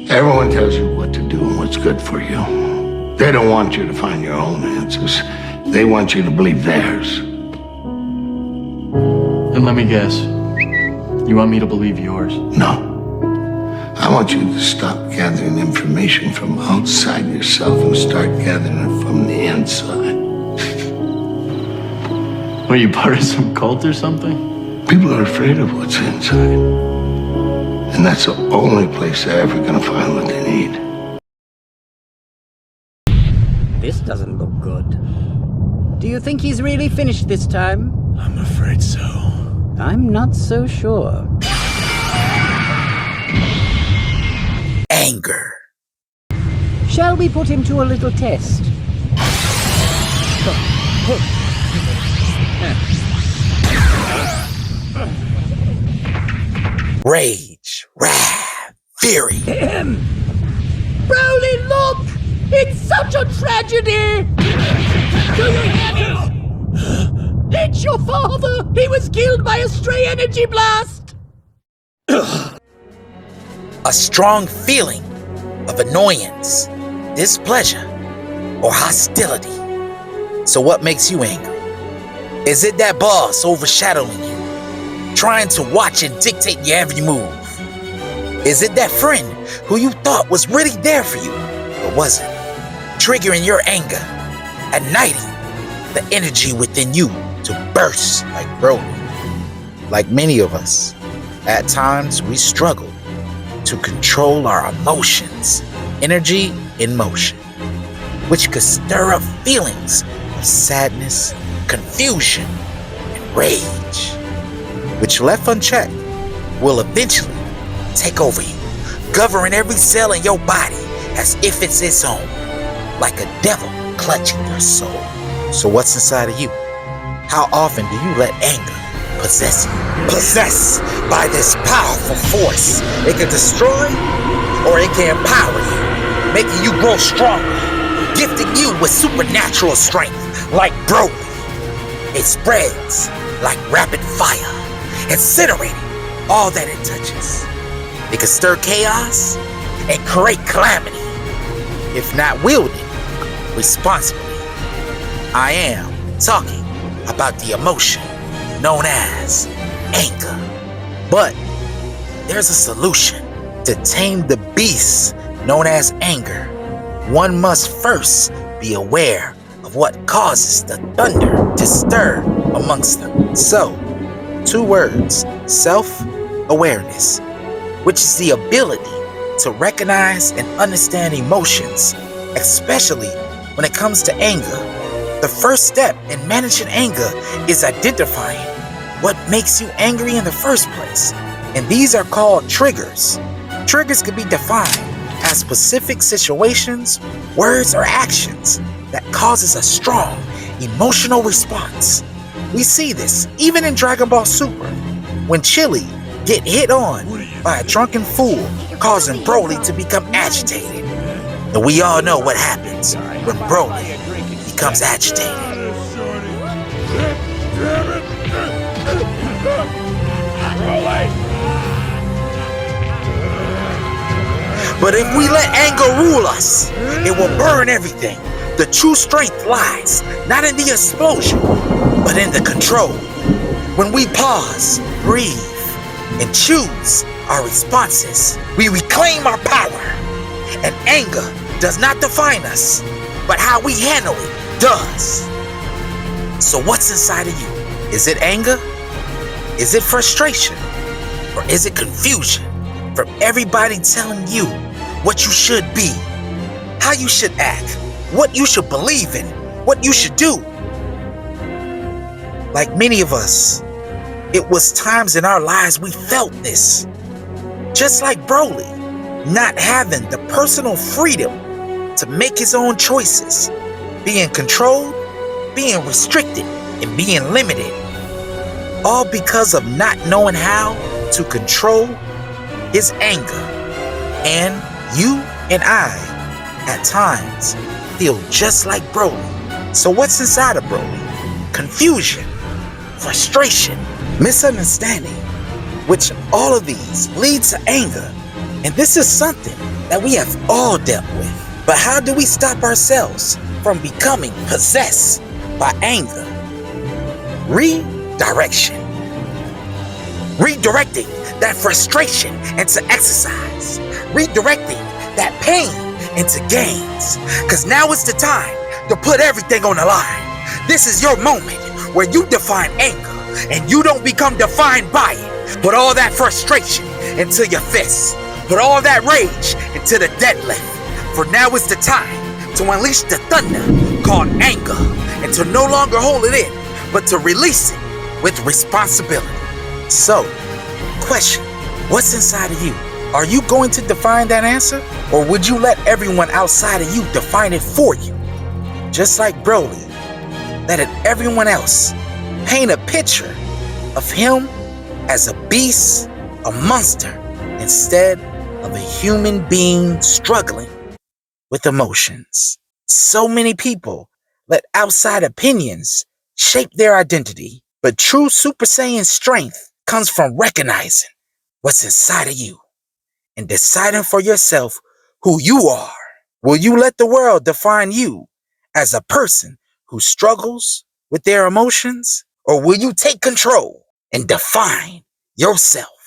Everyone tells you what to do and what's good for you. They don't want you to find your own answers. They want you to believe theirs. And let me guess, you want me to believe yours? No. I want you to stop gathering information from outside yourself and start gathering it from the inside. Were you part of some cult or something? People are afraid of what's inside. And that's the only place they're ever gonna find what they need. This doesn't look good. Do you think he's really finished this time? I'm afraid so. I'm not so sure. Anger. Shall we put him to a little test? Rage, wrath, fury. Broly, look! It's such a tragedy! Do you hear this? It's your father! He was killed by a stray energy blast! A strong feeling of annoyance, displeasure, or hostility. So what makes you angry? Is it that boss overshadowing you, trying to watch and dictate your every move? Is it that friend who you thought was really there for you, but wasn't, triggering your anger, igniting the energy within you to burst like Broly? Like many of us, at times we struggle to control our emotions, energy in motion, which could stir up feelings of sadness, confusion, and rage, which left unchecked will eventually take over you, govern every cell in your body as if it's its own, like a devil clutching your soul. So what's inside of you? How often do you let anger possess you? Possessed by this powerful force, it can destroy or it can empower you, making you grow stronger, gifting you with supernatural strength like Broly. It spreads like rapid fire, incinerating all that it touches. It can stir chaos and create calamity, if not wielded responsibly. I am talking about the emotion known as anger. But there's a solution. To tame the beast known as anger, one must first be aware of what causes the thunder to stir amongst them. So, 2 words: self-awareness, which is the ability to recognize and understand emotions, especially when it comes to anger. The first step in managing anger is identifying what makes you angry in the first place. And these are called triggers. Triggers can be defined as specific situations, words, or actions that causes a strong emotional response. We see this even in Dragon Ball Super, when Chili get hit on by a drunken fool, causing Broly to become agitated. And we all know what happens when Broly becomes agitated. But if we let anger rule us, it will burn everything. The true strength lies not in the explosion, but in the control. When we pause, breathe, and choose our responses, we reclaim our power. And anger does not define us, but how we handle it does. So what's inside of you? Is it anger? Is it frustration? Or is it confusion from everybody telling you what you should be, how you should act, what you should believe in, what you should do? Like many of us, it was times in our lives we felt this. Just like Broly, not having the personal freedom to make his own choices, being controlled, being restricted, and being limited. All because of not knowing how to control his anger. And you and I, at times, feel just like Broly. So what's inside of Broly? Confusion, frustration, misunderstanding, which all of these lead to anger. And this is something that we have all dealt with. But how do we stop ourselves from becoming possessed by anger? Redirection. Redirecting that frustration into exercise. Redirecting that pain into gains. Because now is the time to put everything on the line. This is your moment where you define anger and you don't become defined by it. Put all that frustration into your fists. Put all that rage into the deadlift. For now is the time to unleash the thunder called anger and to no longer hold it in, but to release it with responsibility. So, question, what's inside of you? Are you going to define that answer? Or would you let everyone outside of you define it for you? Just like Broly, letting everyone else paint a picture of him as a beast, a monster, instead of a human being struggling with emotions. So many people let outside opinions shape their identity, but true Super Saiyan strength comes from recognizing what's inside of you and deciding for yourself who you are. Will you let the world define you as a person who struggles with their emotions? Or will you take control and define yourself?